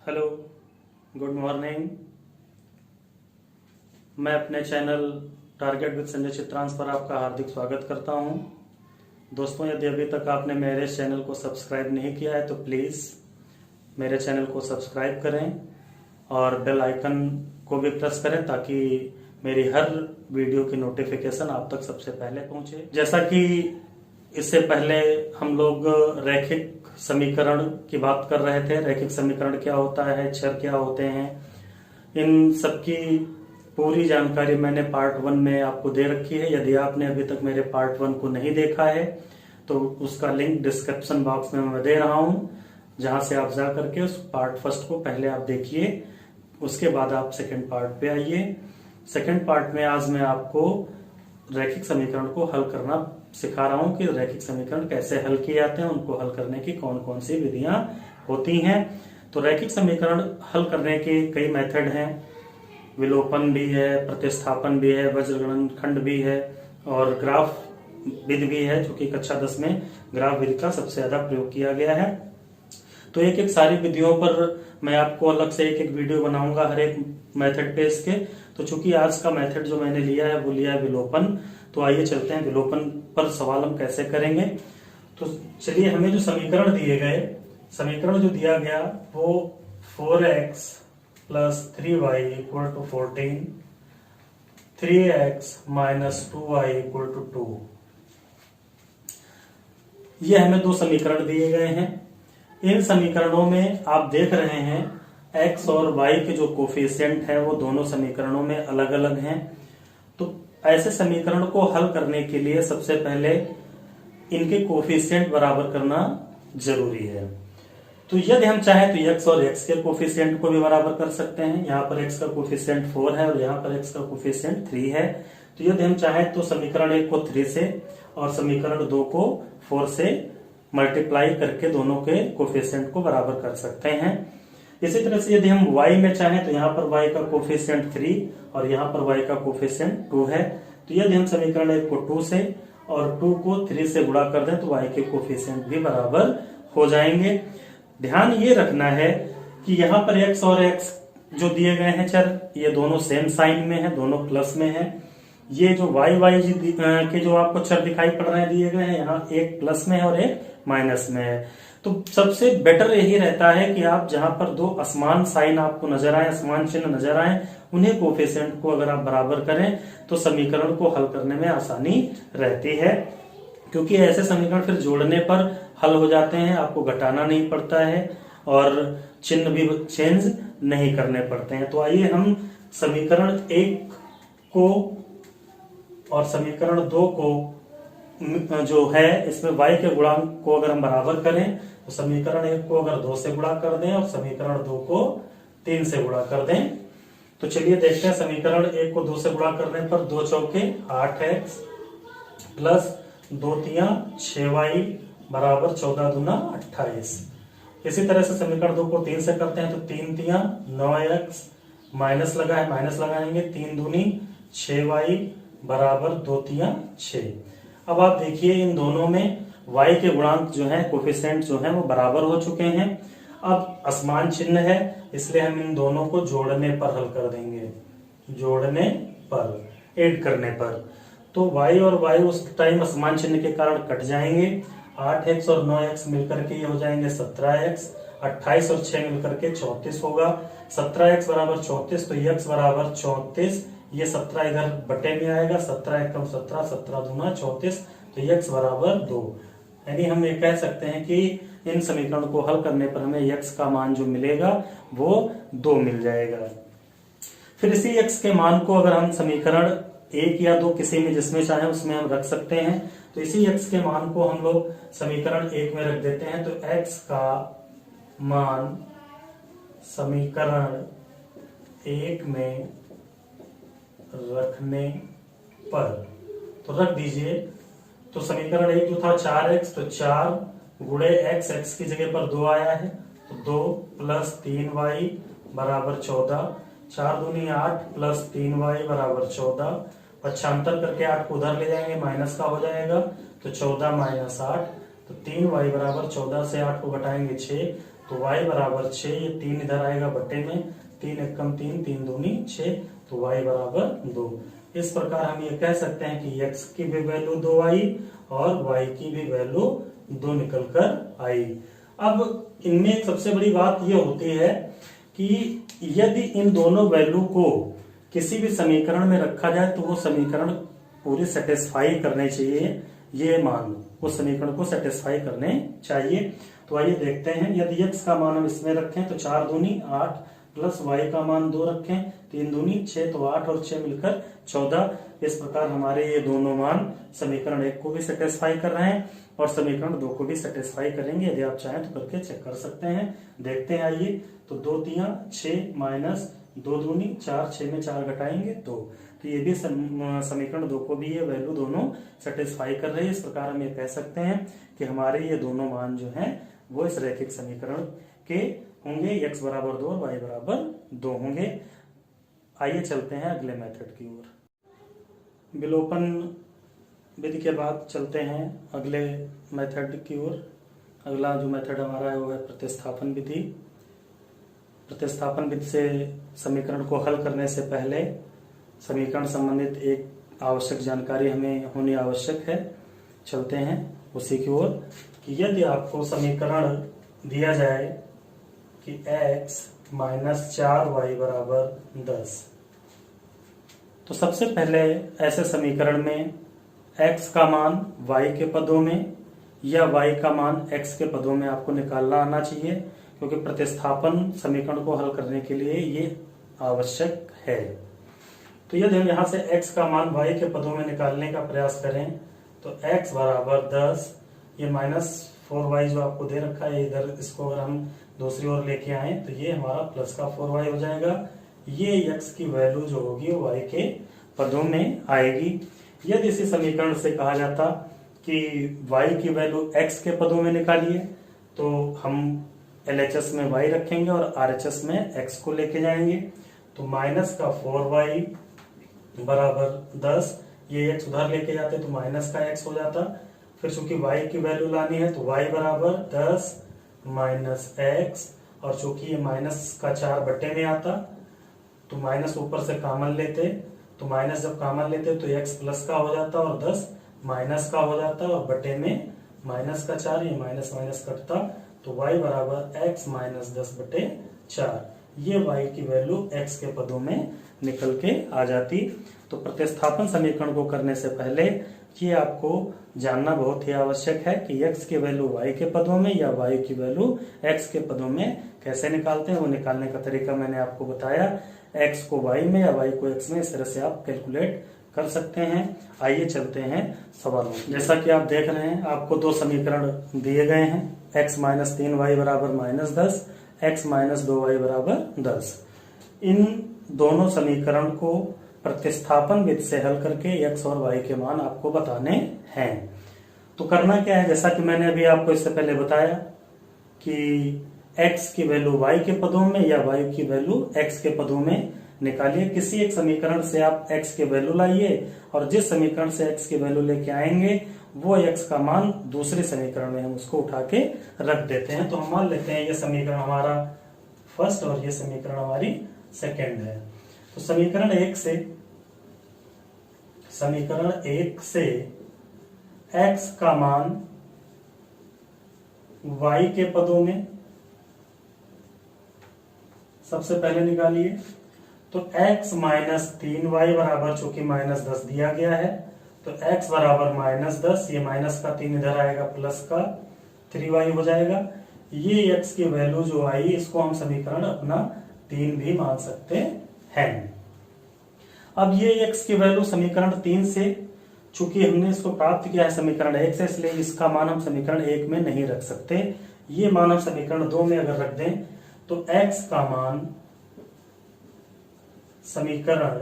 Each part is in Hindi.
Hello, good morning. मैं अपने channel target with Sanjay Chitransh पर आपका हार्दिक स्वागत करता हूं। दोस्तों, यदि अभी तक आपने मेरे चैनल को सब्सक्राइब नहीं किया है तो प्लीज़ मेरे चैनल को सब्सक्राइब करें और बेल आइकन को भी प्रेस करें ताकि मेरी हर वीडियो की नोटिफिकेशन आप तक सबसे पहले पहुंचे। जैसा कि इससे पहले हम लोग रैखिक समीकरण की बात कर रहे थे। रैखिक समीकरण क्या होता है, चर क्या होते हैं, इन सबकी पूरी जानकारी मैंने पार्ट 1 में आपको दे रखी है। यदि आपने अभी तक मेरे पार्ट 1 को नहीं देखा है तो उसका लिंक डिस्क्रिप्शन बॉक्स में मैं दे रहा हूं, जहां से आप जा करके उस पार्ट फर्स्ट को पहले आप देखिए, उसके बाद आप सेकंड पार्ट पे आइए। सेकंड पार्ट में आज मैं आपको रैखिक समीकरण को हल करना सिखा रहा हूं कि रैखिक समीकरण कैसे हल किए जाते हैं, उनको हल करने की कौन कौन सी विधियां होती हैं। तो रैखिक समीकरण हल करने के कई मेथड हैं। विलोपन भी है, प्रतिस्थापन भी है, वज्रगणनखंड भी है और ग्राफ विधि भी है, जो कि कक्षा 10 में ग्राफ विधि का सबसे ज्यादा प्रयोग किया गया है। तो एक एक सारी विधियों पर मैं आपको अलग से एक एक वीडियो बनाऊंगा हर एक मेथड पे इसके। तो चूंकि आज का मेथड जो मैंने लिया है वो लिया है विलोपन, तो आइए चलते हैं विलोपन पर सवाल हम कैसे करेंगे। तो चलिए, हमें जो समीकरण दिए गए, समीकरण जो दिया गया वो 4x + 3y = 14, 3x - 2y = 2, ये हमें दो समीकरण दिए गए हैं। इन समीकरणों में आप देख रहे हैं x और y के जो कोफिशिएंट है वो दोनों समीकरणों में अलग अलग हैं। तो ऐसे समीकरण को हल करने के लिए सबसे पहले इनके कोफिशिएंट बराबर करना जरूरी है। तो यदि हम चाहें तो x और x के कोफिशिएंट को भी बराबर कर सकते हैं। यहाँ पर x का कोफिशिएंट 4 है और यहाँ पर x का कोफिशिएंट 3 है। तो यदि हम चाहें तो समीकरण 1 को 3 से और समीकरण 2 को 4 से मल्टीप्लाई करके दोनों के कोफिशिएंट को बराबर कर सकते हैं। इसी तरह से यदि हम y में चाहें तो यहाँ पर y का कोफिशिएंट 3 और यहाँ पर y का कोफिशिएंट 2 है। तो यदि हम समीकरण 1 को 2 से और 2 को 3 से गुणा कर दें तो y के कोफिशिएंट भी बराबर हो जाएंगे। ध्यान ये रखना है कि यहाँ पर x और x जो दिए गए हैं चर, ये दोनों सेम साइन में है, दोनों प्लस में है। ये जो y के जो आपको चर दिखाई पड़ रहे हैं दिए गए हैं, यहाँ एक प्लस में है और एक माइनस में है। तो सबसे बेटर यही रहता है कि आप जहां पर दो असमान साइन आपको नजर आए, असमान चिन्ह नजर आए, उन्हें कोफिशिएंट को अगर आप बराबर करें तो समीकरण को हल करने में आसानी रहती है, क्योंकि ऐसे समीकरण फिर जोड़ने पर हल हो जाते हैं, आपको घटाना नहीं पड़ता है और चिन्ह भी चेंज नहीं करने पड़ते हैं। तो आइए हम समीकरण 1 को और समीकरण 2 को जो है इसमें y के गुणांक को अगर हम बराबर करें तो समीकरण 1 को अगर 2 से गुणा कर दें और समीकरण 2 को 3 से गुणा कर दें। तो चलिए देखते हैं, समीकरण 1 को 2 से गुणा करने पर 2 चौके 8x प्लस 2 तियां 6y बराबर 14 दूना 28। इसी तरह से समीकरण 2 को 3 से करते हैं तो 3 तियां 9x माइनस लगा है, माइनस लगाएंगे, 3 दूनी 6y बराबर 2 तियां 6। अब आप देखिए इन दोनों में y के गुणांक जो है, कोफिशिएंट जो है वो बराबर हो चुके हैं। अब असमान चिन्ह है इसलिए हम इन दोनों को जोड़ने पर हल कर देंगे, जोड़ने पर, ऐड करने पर। तो y और y उस टाइम असमान चिन्ह के कारण कट जाएंगे। 8x और 9x मिलकर के ये हो जाएंगे 17x, 28 और 6 मिलकर के 34 होगा। 17x बराबर 34 तो x बराबर 34, ये 17 इधर बटे में आएगा, 17 एकम 17, 17 दूना 34, तो x बराबर 2। यानी हम ये कह सकते हैं कि इन समीकरण को हल करने पर हमें x का मान जो मिलेगा वो 2 मिल जाएगा। फिर इसी x के मान को अगर हम समीकरण 1 या 2 किसी में जिसमें चाहे उसमें हम रख सकते हैं। तो इसी x के मान को हम लोग समीकरण 1 में रख देते हैं। तो x का मान समीकरण 1 में रखने पर तो रख दीजिए। तो समीकरण 1 जो था 4x, तो 4 गुणे x, x की जगह पर 2 आया है तो 2 प्लस 3y बराबर 14, 4 दूनी 8 प्लस 3y बराबर 14। पक्षांतर करके 8 को उधर ले जाएंगे, माइनस का हो जाएगा तो 14 - 8, तो 3y बराबर 14 से 8 को घटाएंगे 6, तो y बराबर 6, ये 3 इधर आएगा बटे में, 3 एकम 3, 3 दूनी 6, तो y बराबर 2। इस प्रकार हम ये कह सकते हैं कि x की भी वैल्यू 2 आई और y की भी वैल्यू 2 निकल कर आई। अब इनमें एक सबसे बड़ी बात ये होती है कि यदि इन दोनों वैल्यू को किसी भी समीकरण में रखा जाए तो वो समीकरण पूरी सेटिस्फाई करने चाहिए, ये मान उस समीकरण को सेटिस्फाई करने चाहिए। तो आइए देखते हैं, यदि x का मान हम इसमें रखें तो 4 दूनी 8 प्लस y का मान 2 रखें, 3 दूनी 6, तो 8 और 6 मिलकर 14। इस प्रकार हमारे ये दोनों मान समीकरण 1 को भी सेटिस्फाई कर रहे हैं और समीकरण 2 को भी सेटिस्फाई करेंगे। यदि आप चाहें तो करके चेक कर सकते हैं। देखते हैं आइए, तो 2 तिया 6 माइनस 2 दूनी 4, 6 में 4 घटाएंगे 2, तो ये भी समीकरण 2 को भी ये वैल्यू दोनों सेटिस्फाई कर रही है। इस प्रकार हम ये कह सकते हैं कि हमारे ये दोनों मान जो हैं वो इस रैखिक समीकरण के होंगे, x बराबर 2 और y बराबर 2 होंगे। आइए चलते हैं अगले मेथड की ओर। विलोपन विधि के बाद चलते हैं अगले मेथड की ओर। अगला जो मेथड हमारा है वो है प्रतिस्थापन विधि। प्रतिस्थापन विधि से समीकरण को हल करने से पहले समीकरण संबंधित एक आवश्यक जानकारी हमें होनी आवश्यक है। चलते हैं उसी की ओर कि यदि आपको समीकरण दिया जाए कि x माइनस 4y बराबर 10, तो सबसे पहले ऐसे समीकरण में x का मान y के पदों में या y का मान x के पदों में आपको निकालना आना चाहिए, क्योंकि प्रतिस्थापन समीकरण को हल करने के लिए ये आवश्यक है। तो यदि हम यहाँ से x का मान y के पदों में निकालने का प्रयास करें तो x बराबर 10, ये माइनस 4y जो आपको दे रखा है इधर, इसको अगर हम दूसरी ओर लेके आए तो ये हमारा प्लस का 4y हो जाएगा। ये x की वैल्यू जो होगी वो y के पदों में आएगी। यदि इसी समीकरण से कहा जाता कि y की वैल्यू x के पदों में निकालिए, तो हम LHS में y रखेंगे और RHS में x को लेके जाएंगे। तो माइनस का 4y बराबर 10, ये x उधर लेके जाते तो माइनस का x हो जाता। फिर चूंकि y की वैल्यू लानी है तो y बराबर 10 माइनस x, और चूंकि ये माइनस का 4 बटे में आता तो माइनस ऊपर से कॉमन लेते, तो माइनस जब कॉमन लेते तो x प्लस का हो जाता और 10 माइनस का हो जाता, और बटे में माइनस का 4, ये माइनस माइनस कटता, तो y बराबर x माइनस 10 बटे 4। ये y की वैल्यू x के पदों में निकल के आ जाती। तो प्रतिस्थापन समीकरण को करने से पहले ये आपको जानना बहुत ही आवश्यक है कि x की वैल्यू y के पदों में या y की वैल्यू x के पदों में कैसे निकालते हैं। वो निकालने का तरीका मैंने आपको बताया, x को y में या y को x में, इस तरह से आप कैलकुलेट कर सकते हैं। आइए चलते हैं सवालों। जैसा कि आप देख रहे हैं, आपको दो समीकरण दिए गए हैं, x माइनस 3y बराबर माइनस 10, x माइनस 2y बराबर 10। इन दोनों समीकरण को प्रतिस्थापन विधि से हल करके x और y के मान आपको बताने हैं। तो करना क्या है, जैसा कि मैंने अभी आपको इससे पहले बताया कि x की वैल्यू y के पदों में या y की वैल्यू x के पदों में निकालिए। किसी एक समीकरण से आप x के वैल्यू लाइए और जिस समीकरण से x की वैल्यू लेके आएंगे वो x का मान दूसरे समीकरण में हम उसको उठा के रख देते हैं। तो हम मान लेते हैं ये समीकरण हमारा फर्स्ट और ये समीकरण हमारी सेकेंड है। तो समीकरण एक से x का मान y के पदों में सबसे पहले निकालिए। तो x माइनस 3y बराबर, चूंकि माइनस 10 दिया गया है तो x बराबर माइनस 10, ये माइनस का 3 इधर आएगा, प्लस का 3y हो जाएगा। ये x की वैल्यू जो आई इसको हम समीकरण अपना 3 भी मान सकते हैं। अब ये x की वैल्यू समीकरण 3 से, चूंकि हमने इसको प्राप्त किया है समीकरण 1 से, इसलिए इसका मान हम समीकरण 1 में नहीं रख सकते। ये मान हम समीकरण 2 में अगर रख दें तो x का मान समीकरण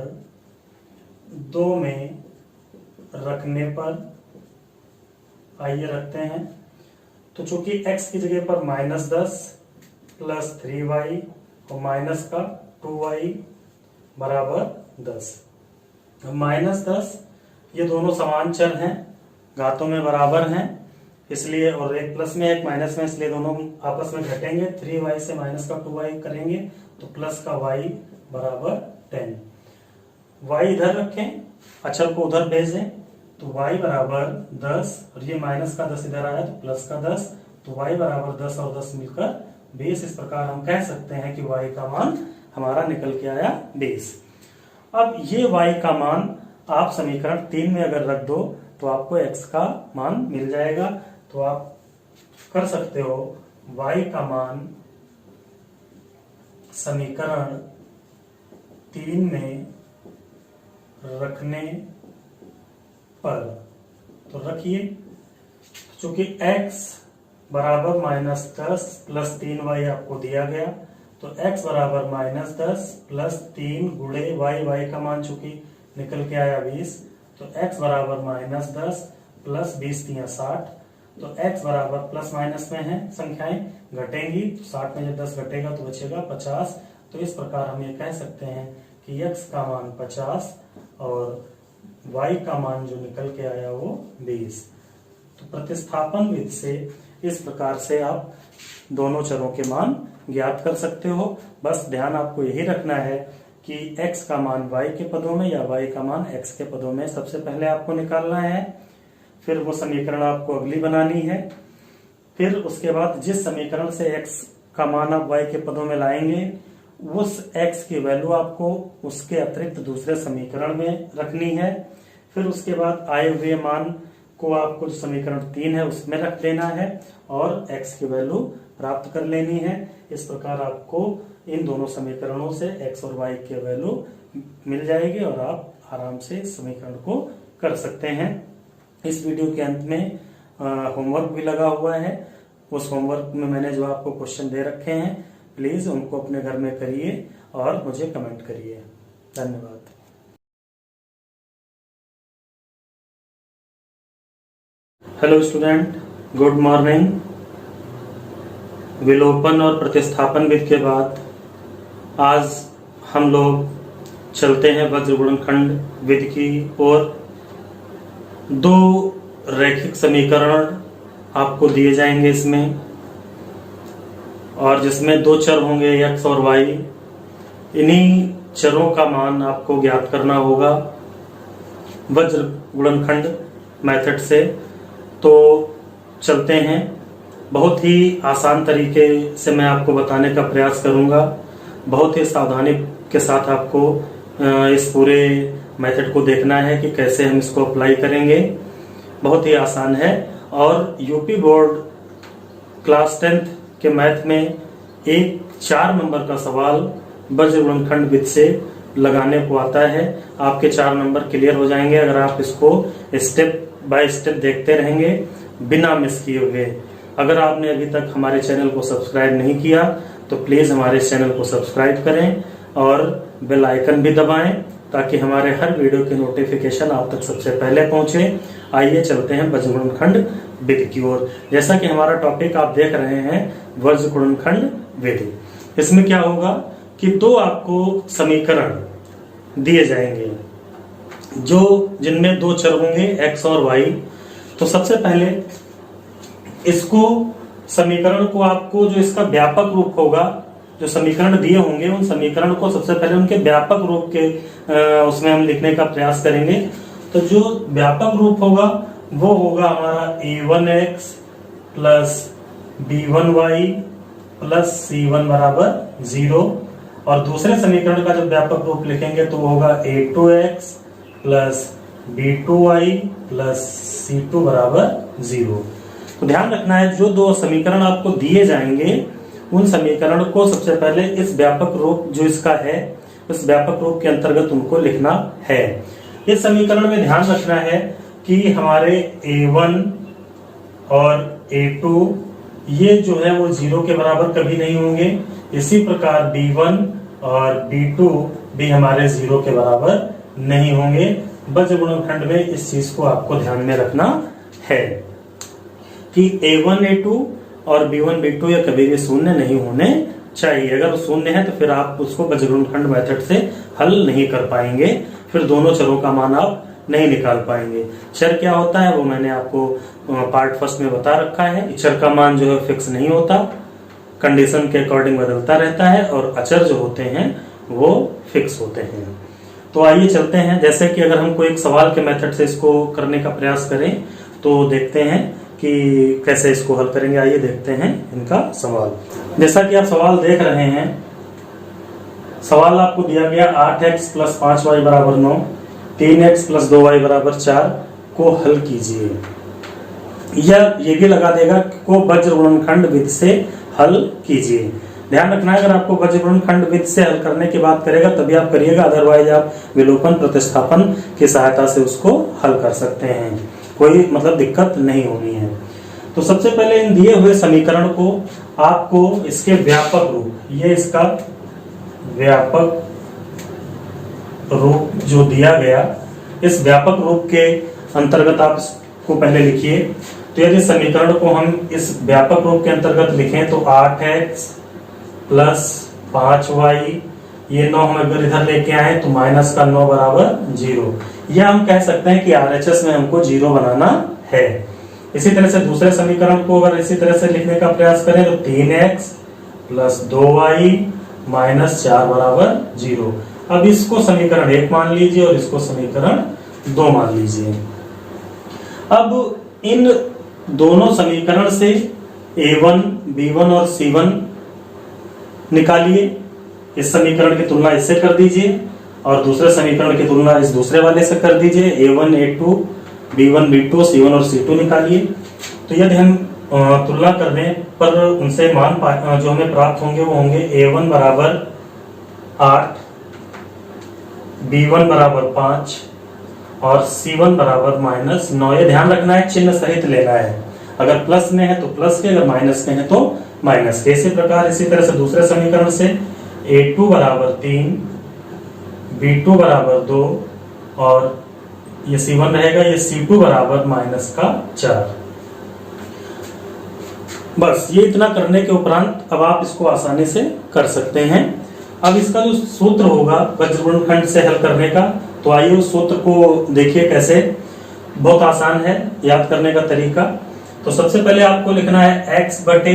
2 में रखने पर, आइए रखते हैं, तो चूंकि x की जगह पर माइनस 10 प्लस 3y और माइनस का 2y बराबर 10। माइनस 10 ये दोनों समान चर हैं, घातों में बराबर हैं, इसलिए, और एक प्लस में एक माइनस में, इसलिए दोनों आपस में घटेंगे। 3y से माइनस का 2y करेंगे तो प्लस का y बराबर 10। y इधर रखें, अचर को उधर भेज दें तो y बराबर 10, और ये माइनस का 10 इधर आया तो प्लस का 10, तो y बराबर 10 और 10 मिलकर 20। इस प्रकार हम कह सकते हैं कि y का मान हमारा निकल के आया 20। अब ये y का मान आप समीकरण 3 में अगर रख दो तो आपको x का मान मिल जाएगा। तो आप कर सकते हो y का मान समीकरण 3 में रखने पर, तो रखिए, चूंकि x बराबर -10 प्लस 3y आपको दिया गया, तो x बराबर -10 प्लस 3 गुणे y का मान चूंकि निकल के आया 20, तो x बराबर -10 प्लस 20 × 60, तो x बराबर प्लस माइनस में है, संख्याएं घटेंगी, 60 में जब 10 घटेगा तो बचेगा 50। तो इस प्रकार हम ये कह सकते हैं कि x का मान 50 और y का मान जो निकल के आया वो 20। तो प्रतिस्थापन विधि से इस प्रकार से आप दोनों चरों के मान ज्ञात कर सकते हो। बस ध्यान आपको यही रखना है कि x का मान y के पदों में या y का मान x के पदों में सबसे पहले आपको निकालना है, फिर वो समीकरण आपको अगली बनानी है, फिर उसके बाद जिस समीकरण से x का मान आप y के पदों में लाएंगे उस x की वैल्यू आपको उसके अतिरिक्त दूसरे समीकरण में रखनी है। फिर उसके बाद आए हुए मान को आपको जो समीकरण 3 है उसमें रख देना है और x की वैल्यू प्राप्त कर लेनी है। इस प्रकार आपको इन दोनों समीकरणों से x और y की वैल्यू मिल जाएगी और आप आराम से इस समीकरण को कर सकते हैं। इस वीडियो के अंत में होमवर्क भी लगा हुआ है। उस होमवर्क में मैंने जो आपको क्वेश्चन दे रखे हैं, प्लीज उनको अपने घर में करिए और मुझे कमेंट करिए। धन्यवाद। Hello student, good morning. विलोपन और प्रतिस्थापन विधि के बाद आज हम लोग चलते हैं वज्र गुणनखंड विधि की ओर। दो रैखिक समीकरण आपको दिए जाएंगे इसमें, और जिसमें दो चर होंगे x और y। इन्हीं चरों का मान आपको ज्ञात करना होगा वज्र गुणनखंड मेथड से। तो चलते हैं, बहुत ही आसान तरीके से मैं आपको बताने का प्रयास करूंगा। बहुत ही सावधानी के साथ आपको इस पूरे मेथड को देखना है कि कैसे हम इसको अप्लाई करेंगे। बहुत ही आसान है और यूपी बोर्ड क्लास 10th के मैथ में एक 4 नंबर का सवाल वज्र गुणनखंड विधि से लगाने को आता है। आपके 4 नंबर क्लियर हो जाएंगे अगर आप इसको स्टेप बाय स्टेप देखते रहेंगे बिना मिस किए हुए। अगर आपने अभी तक हमारे चैनल को सब्सक्राइब नहीं किया तो प्लीज हमारे चैनल को सब्सक्राइब करें और बेल आइकन भी दबाएं ताकि हमारे हर वीडियो की नोटिफिकेशन आप तक सबसे पहले पहुंचे। आइए चलते हैं वज्र गुणनखंड विधि की ओर। जैसा कि हमारा टॉपिक आप देख रहे हैं वज्र गुणनखंड विधि। इसमें क्या होगा कि दो आपको समीकरण दिए जाएंगे जो जिनमें दो चर होंगे x और y। तो सबसे पहले इसको समीकरण को आपको जो इसका व्यापक रूप होगा, जो समीकरण दिए होंगे उन समीकरण को सबसे पहले उनके व्यापक रूप के उसमें हम लिखने का प्रयास करेंगे। तो जो व्यापक रूप होगा वो होगा हमारा a1x plus b1y plus c1 बराबर 0। और दूसरे समीकरण का जब व्यापक रूप लिखेंगे तो वो होगा a2x plus b2y plus c2 बराबर 0। तो ध्यान रखना है जो दो समीकरण आपको दिए जाएंगे उन समीकरण को सबसे पहले इस व्यापक रूप जो इसका है उस व्यापक रूप के अंतर्गत उनको लिखना है। इस समीकरण में ध्यान रखना है कि हमारे a1 और a2 ये जो है वो 0 के बराबर कभी नहीं होंगे। इसी प्रकार b1 और b2 भी हमारे 0 के बराबर नहीं होंगे। वज्र गुणनखंड में इस चीज को आपको ध्यान में रखना है कि a1 a2 और b1 b2 ये कभी भी शून्य नहीं होने चाहिए। अगर शून्य है तो फिर आप उसको वज्र गुणनखंड मेथड से हल नहीं कर पाएंगे, फिर दोनों चरों का मान आप नहीं निकाल पाएंगे। चर क्या होता है वो मैंने आपको पार्ट फर्स्ट में बता रखा है। चर का मान जो है फिक्स नहीं होता, कंडीशन के अकॉर्डिंग बदलता रहता है, और अचर जो होते हैं वो फिक्स होते हैं। तो आइए चलते हैं, जैसे कि अगर हम कोई एक सवाल के मेथड से इसको करने का प्रयास करें तो देखते हैं कि कैसे इसको हल करेंगे। आइए देखते हैं इनका सवाल। जैसा कि आप सवाल देख रहे हैं, सवाल आपको दिया गया 8x + 5y = 9, 3x + 2y = 4 को हल कीजिए। यह ये भी लगा देगा को वज्र गुणनखंड विधि से हल कीजिए। ध्यान रखना है, अगर आपको वज्र गुणनखंड विधि से हल करने की बात करेगा तभी आप करिएगा, अदरवाइज आप विलोपन प्रतिस्थापन की सहायता से उसको हल कर सकते हैं, कोई मतलब दिक्कत नहीं होनी है। तो सबसे पहले इन दिए हुए समीकरण को आपको इसके व्यापक रूप, ये इसका व्यापक रूप जो दिया गया, इस व्यापक रूप के अंतर्गत आप इसको पहले लिखिए। तो यदि समीकरण को हम इस व्यापक रूप के अंतर्गत लिखें तो 8x + 5y, ये 9 हम अगर इधर लेके आए तो -9 = 0। यह हम कह सकते हैं कि RHS में हमको 0 बनाना है। इसी तरह से दूसरे समीकरण को अगर इसी तरह से लिखने का प्रयास करें तो 3x + 2y - 4 = 0। अब इसको समीकरण 1 मान लीजिए और इसको समीकरण 2 मान लीजिए। अब इन दोनों समीकरण से A1, B1 और C1 निकालिए। इस समीकरण की तुलना इससे कर दीजिए और दूसरे समीकरण की तुलना इस दूसरे वाले से कर दीजिए। A1, A2, B1, B2, C1 और C2 निकालिए। तो यदि हम तुलना कर दें पर उनसे मान जो हमें प्राप्त होंगे वो होंगे A1 = 8, B1 = 5 और C1 = -9। ये ध्यान रखना है, चिन्ह सहित लेना है। अगर प्लस में है तो प्लस के, अगर माइनस में है तो माइनस के। इसी प्रकार इसी तरह से दूसरे समीकरण से A2 = 3, B2 = 2 और ये C1 रहेगा, ये C2 = -4। बस ये इतना करने के उपरांत अब आप इसको आसानी से कर सकते हैं। अब इसका जो सूत्र होगा वज्र गुणनखंड से हल करने का, तो आइए उस सूत्र को देखिए कैसे। बहुत आसान है याद करने का तरीका। तो सबसे पहले आपको लिखना है x बटे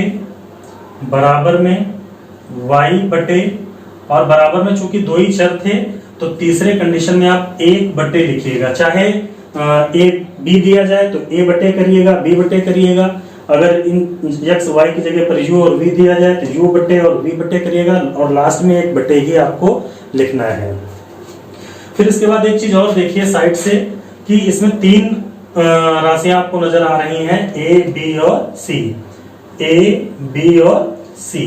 बराबर में y बटे, और बराबर में चूंकि दो ही चर थे तो तीसरे कंडीशन में आप 1 बटे लिखिएगा। चाहे a b दिया जाए तो a बटे करिएगा, b बटे करिएगा। अगर इन x y की जगह पर u और v दिया जाए तो u बटे और v बटे करिएगा, और लास्ट में 1 बटे ही आपको लिखना है। फिर इसके बाद एक चीज और देखिए साइड से कि इसमें 3 राशियां आपको नजर आ रही हैं, a, b और c। a, b और c।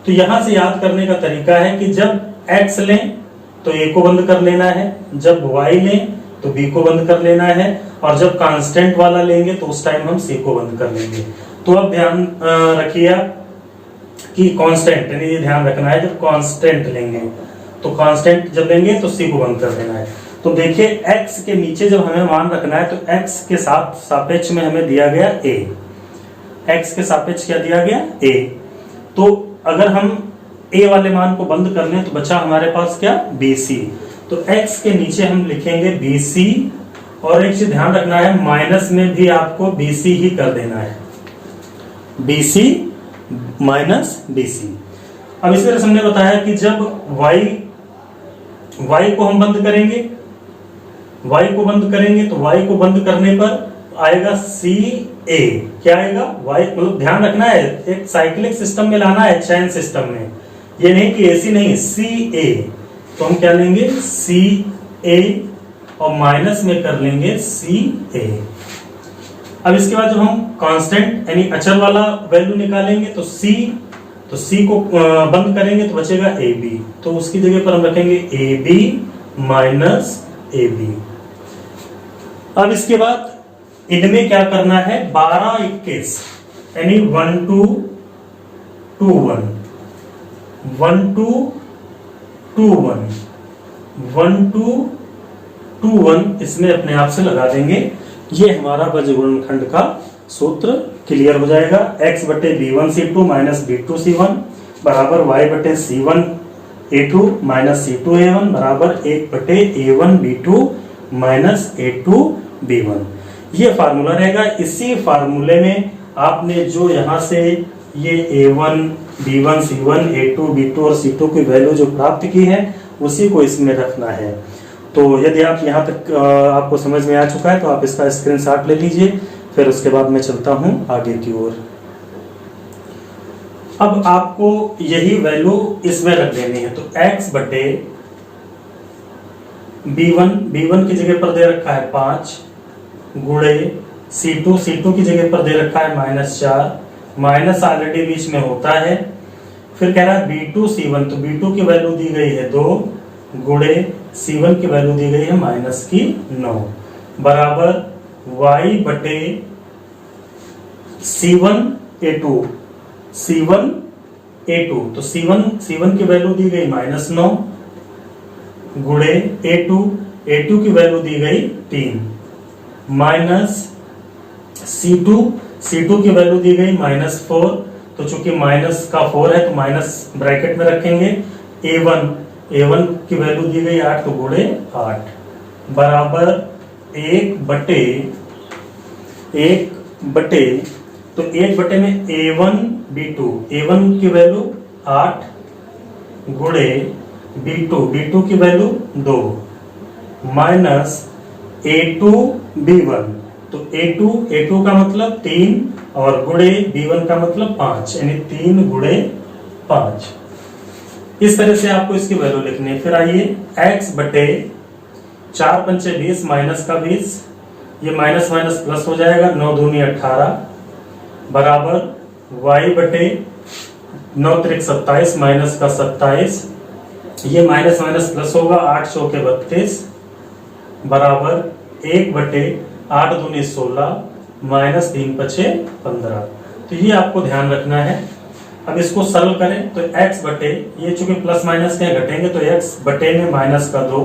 तो यहां से याद करने का तरीका है कि जब x लें तो a को बंद कर लेना है, जब y लें तो b को बंद कर लेना है, और जब कांस्टेंट वाला लेंगे तो उस टाइम हम c को बंद कर लेंगे। तो अब ध्यान रखिए कि कांस्टेंट, यानी ये ध्यान रखना है जब कांस्टेंट लेंगे तो कांस्टेंट जब लेंगे तो c को बंद कर देना है। तो देखिए x के नीचे जब हमें मान रखना है तो x के सापेक्ष में हमें दिया गया a, x के सापेक्ष क्या दिया गया a। तो अगर हम a वाले मान को बंद कर लें तो बचा हमारे पास क्या bc। तो x के नीचे हम लिखेंगे bc, और एक चीज ध्यान रखना है माइनस में भी आपको bc ही कर देना है, bc माइनस bc। अब इस तरह से हमने बताया कि जब y को हम बंद करेंगे, y को बंद करेंगे तो y को बंद करने पर आएगा CA। क्या आएगा y, मतलब ध्यान रखना है एक साइक्लिक सिस्टम में लाना है, चैन सिस्टम में, ये नहीं कि AC नहीं, CA। तो हम क्या लेंगे CA और माइनस में कर लेंगे CA। अब इसके बाद जब हम कांस्टेंट यानी अचर वाला वैल्यू निकालेंगे तो C को बंद करेंगे तो बचेगा AB। तो उसकी जगह पर हम रखेंगे AB माइनस AB। अब इसके बाद इनमें क्या करना है 12, 21 यानी 1 2 2 1 1 2 2 1 1 2 2 1 इसमें अपने आप से लगा देंगे। ये हमारा वज्र गुणनखंड का सूत्र क्लियर हो जाएगा। x बटे b1 c2 minus b2 c1 बराबर y बटे c1 a2 minus c2 a1 बराबर 1 बटे a1 b2 माइनस A2B1। ये फार्मूला रहेगा। इसी फार्मूले में आपने जो यहां से ये A1, B1, C1, A2, B2 और C2 की वैल्यू जो प्राप्त की है उसी को इसमें रखना है। तो यदि आप यहाँ तक आपको समझ में आ चुका है तो आप इसका स्क्रीनशॉट ले लीजिए, फिर उसके बाद मैं चलता हूं आगे की ओर। अब आपको यही वैल्यू इसमें रख देनी है। तो x बटे B1 की जगह पर दे रखा है 5 गुणे C2 की जगह पर दे रखा है -4, माइनस ऑलरेडी बीच में होता है। फिर कह रहा है B2 C1, तो B2 की वैल्यू दी गई है 2 गुणे C1 की वैल्यू दी गई है -9 बराबर y बटे C1 A2। तो C1 की वैल्यू दी गई -9 गुणे A2 की वैल्यू दी गई 3 माइनस C2 की वैल्यू दी गई -4। तो चूंकि माइनस का 4 है तो माइनस ब्रैकेट में रखेंगे। A1 की वैल्यू दी गई 8, तो गुणे 8 बराबर 1 बटे तो 1 बटे में A1 की वैल्यू 8 गुणे B2 की वैल्यू 2 माइनस A2B1। तो A2 का मतलब 3 और गुणे B1 का मतलब 5, यानी 3 गुणे 5। इस तरह से आपको इसकी वैल्यू लिखनी है। फिर आइए x बटे 4 पंचे 20 माइनस का 20, ये माइनस माइनस प्लस हो जाएगा, 9 दूनी 18 बराबर y बटे 9 त्रिक 27 माइनस का 27, ये माइनस माइनस प्लस होगा, 8 चौके 32 बराबर 1 बटे 8 दूनी 16 माइनस 3 पचे 15। तो ये आपको ध्यान रखना है। अब इसको सरल करें तो x बटे, ये चूंकि प्लस माइनस के घटेंगे तो x बटे में माइनस का 2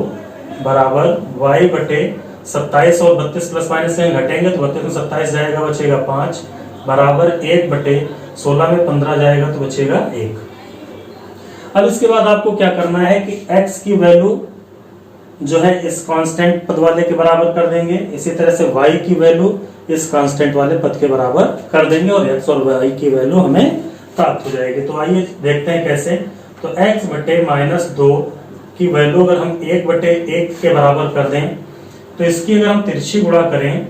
बराबर y बटे 27 और 32 प्लस माइनस के घटेंगे तो 32 में 27 जाएगा, बचेगा 5 बराबर 1 बटे 16 में 15 जाएगा तो बचेगा 1। अब इसके बाद आपको क्या करना है कि x की वैल्यू जो है इस कांस्टेंट पद वाले के बराबर कर देंगे, इसी तरह से y की वैल्यू इस कांस्टेंट वाले पद के बराबर कर देंगे और x और y की वैल्यू हमें प्राप्त हो जाएगी। तो आइए देखते हैं कैसे। तो x बटे -2 की वैल्यू अगर हम 1 बटे 1 के बराबर कर दें तो इसकी अगर हम तिरछी गुणा करें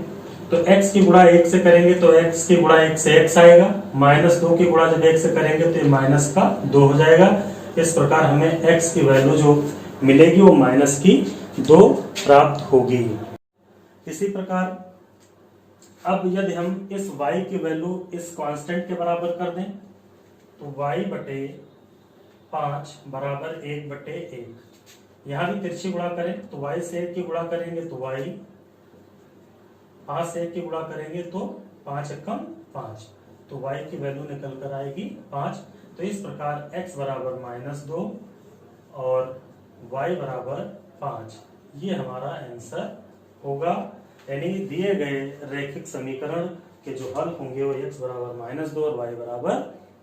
तो x की गुणा 1 से करेंगे तो x की गुणा 1 से x आएगा, -2 की गुणा जब 1 से करेंगे तो ये माइनस का 2 हो जाएगा। इस प्रकार हमें x की वैल्यू जो मिलेगी वो -2 प्राप्त होगी। इसी प्रकार अब यदि हम इस y की वैल्यू इस कांस्टेंट के बराबर कर दें तो y बटे 5 बराबर 1 बटे 1, यहां भी तिरछी गुणा करें तो y से 1 की गुणा करेंगे तो y, 5 से 1 की गुणा करेंगे तो 5 एकम 5, तो y की वैल्यू निकल कर आएगी 5। तो इस प्रकार x बराबर -2 और y बराबर 5, ये हमारा आंसर होगा। यानी दिए गए रैखिक समीकरण के जो हल होंगे वो x बराबर -2 और y बराबर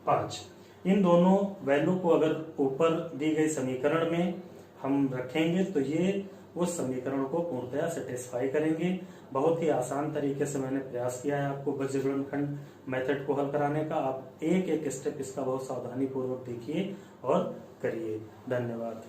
5। इन दोनों वैल्यू को अगर ऊपर दी गई समीकरण में हम रखेंगे तो ये उस समीकरण को पूर्णतया सेटिस्फाई करेंगे। बहुत ही आसान तरीके से मैंने प्रयास किया है आपको बीजगणित खंड मेथड को हल कराने का। आप एक एक स्टेप इसका बहुत सावधानी पूर्वक देखिए और करिए। धन्यवाद।